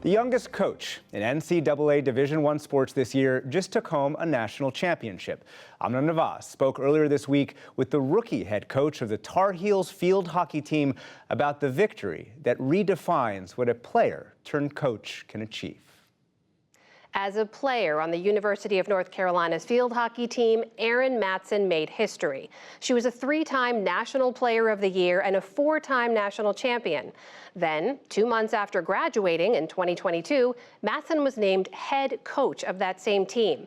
The youngest coach in NCAA Division I sports this year just took home a national championship. Amna Nawaz spoke earlier this week with the rookie head coach of the Tar Heels field hockey team about the victory that redefines what a player turned coach can achieve. As a player on the University of North Carolina's field hockey team, Erin Matson made history. She was a 3-time National Player of the Year and a 4-time national champion. Then, 2 months after graduating in 2022, Matson was named head coach of that same team.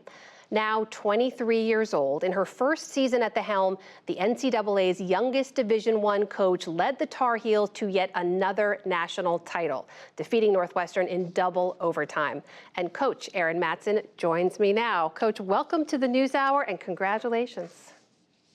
Now 23 years old, in her first season at the helm, the NCAA's youngest Division I coach led the Tar Heels to yet another national title, defeating Northwestern in double overtime. And Coach Erin Matson joins me now. Coach, welcome to the NewsHour and congratulations.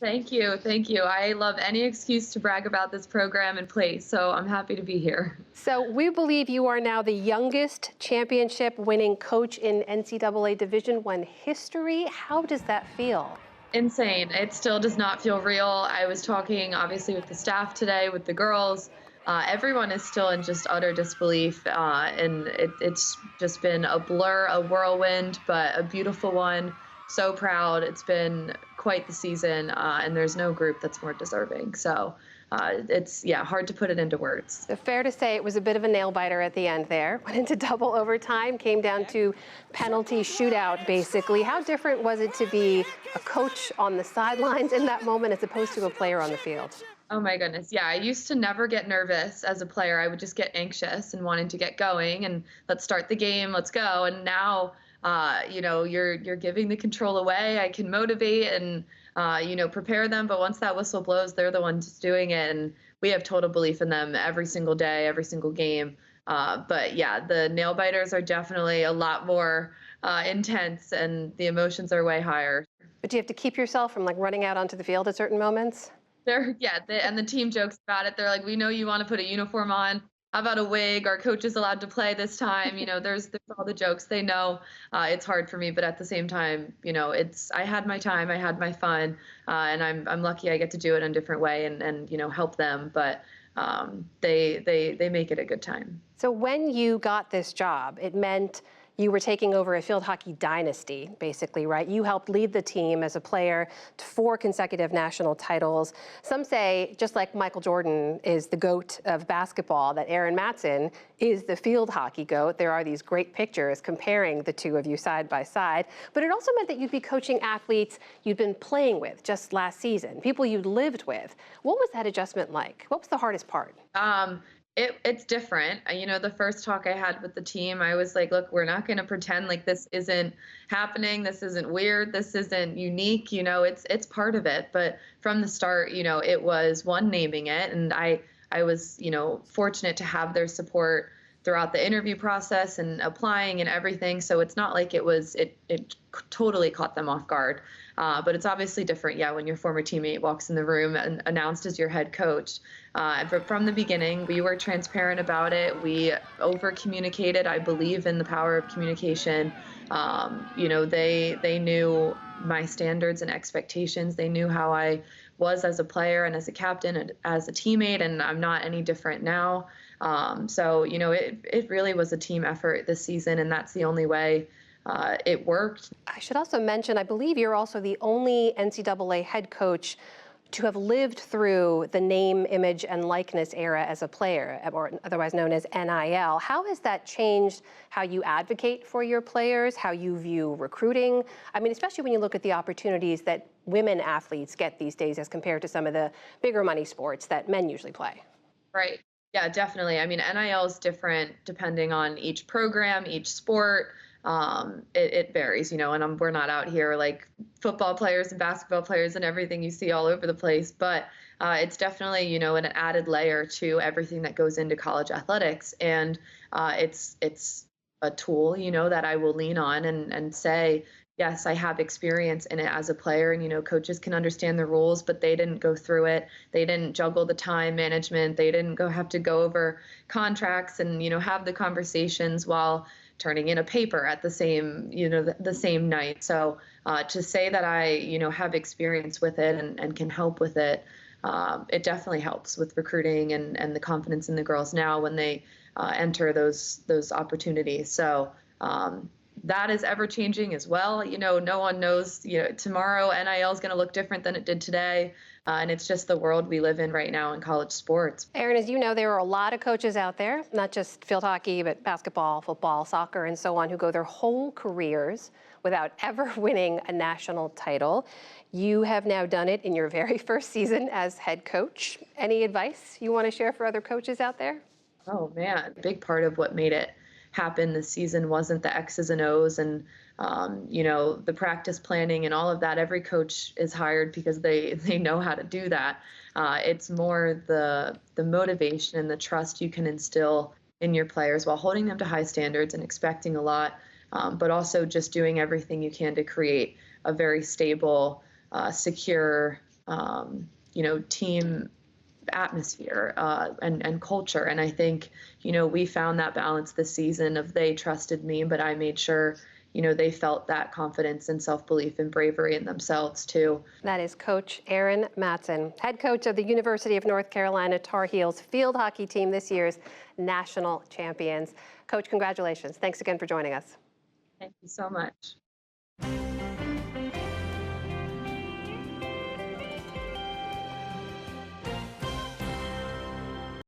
Thank you. Thank you. I love any excuse to brag about this program and place, so I'm happy to be here. So we believe you are now the youngest championship-winning coach in NCAA Division I history. How does that feel? Insane. It still does not feel real. I was talking, obviously, with the staff today, with the girls. Everyone is still in just utter disbelief, and it's just been a blur, a whirlwind, but a beautiful one. So proud. It's been quite the season, and there's no group that's more deserving. So it's hard to put it into words. So fair to say it was a bit of a nail biter at the end there. Went into double overtime, came down to penalty shootout, basically. How different was it to be a coach on the sidelines in that moment as opposed to a player on the field? Oh my goodness. Yeah, I used to never get nervous as a player. I would just get anxious and wanting to get going and let's start the game, let's go. And now you're giving the control away. I can motivate and, prepare them. But once that whistle blows, they're the ones doing it. And we have total belief in them every single day, every single game. But yeah, the nail biters are definitely a lot more intense and the emotions are way higher. But do you have to keep yourself from running out onto the field at certain moments? And the team jokes about it. They're like, we know you want to put a uniform on. How about a wig? Our coach is allowed to play this time. There's all the jokes. They know it's hard for me, but at the same time, I had my time, I had my fun, and I'm lucky I get to do it in a different way and help them. But they make it a good time. So when you got this job, it meant you were taking over a field hockey dynasty, basically, right? You helped lead the team as a player to 4 consecutive national titles. Some say, just like Michael Jordan is the GOAT of basketball, that Erin Matson is the field hockey GOAT. There are these great pictures comparing the two of you side by side. But it also meant that you'd be coaching athletes you'd been playing with just last season, people you'd lived with. What was that adjustment like? What was the hardest part? It's different. The first talk I had with the team, I was like, look, we're not going to pretend like this isn't happening. This isn't weird. This isn't unique. It's part of it. But from the start, it was one, naming it. And I was, fortunate to have their support throughout the interview process and applying and everything. So it's not like it totally caught them off guard. But it's obviously different, when your former teammate walks in the room and announced as your head coach. But from the beginning, we were transparent about it. We over-communicated. I believe in the power of communication. They knew my standards and expectations. They knew how I was as a player and as a captain and as a teammate, and I'm not any different now. It really was a team effort this season, and that's the only way it worked. I should also mention, I believe you're also the only NCAA head coach to have lived through the name, image, and likeness era as a player, or otherwise known as NIL. How has that changed how you advocate for your players, how you view recruiting? I mean, especially when you look at the opportunities that women athletes get these days as compared to some of the bigger money sports that men usually play. Right. Yeah, definitely. I mean, NIL is different depending on each program, each sport. It varies, and we're not out here like football players and basketball players and everything you see all over the place. But it's definitely, an added layer to everything that goes into college athletics. And it's a tool, that I will lean on and say, yes, I have experience in it as a player. And, coaches can understand the rules, but they didn't go through it. They didn't juggle the time management. They didn't have to go over contracts and, have the conversations while turning in a paper at the same, the same night. So to say that I, have experience with it and can help with it, it definitely helps with recruiting and the confidence in the girls now when they enter those opportunities. So that is ever changing as well. No one knows, tomorrow NIL is going to look different than it did today. And it's just the world we live in right now in college sports. Erin, as you know, there are a lot of coaches out there, not just field hockey, but basketball, football, soccer, and so on, who go their whole careers without ever winning a national title. You have now done it in your very first season as head coach. Any advice you want to share for other coaches out there? Oh, man. A big part of what made it happen this season wasn't the X's and O's and the practice planning and all of that. Every coach is hired because they know how to do that. It's more the motivation and the trust you can instill in your players while holding them to high standards and expecting a lot, but also just doing everything you can to create a very stable, secure, team atmosphere and culture. And I think, we found that balance this season of they trusted me, but I made sure, they felt that confidence and self-belief and bravery in themselves too. That is Coach Erin Matson, head coach of the University of North Carolina Tar Heels field hockey team, this year's national champions. Coach, congratulations. Thanks again for joining us. Thank you so much.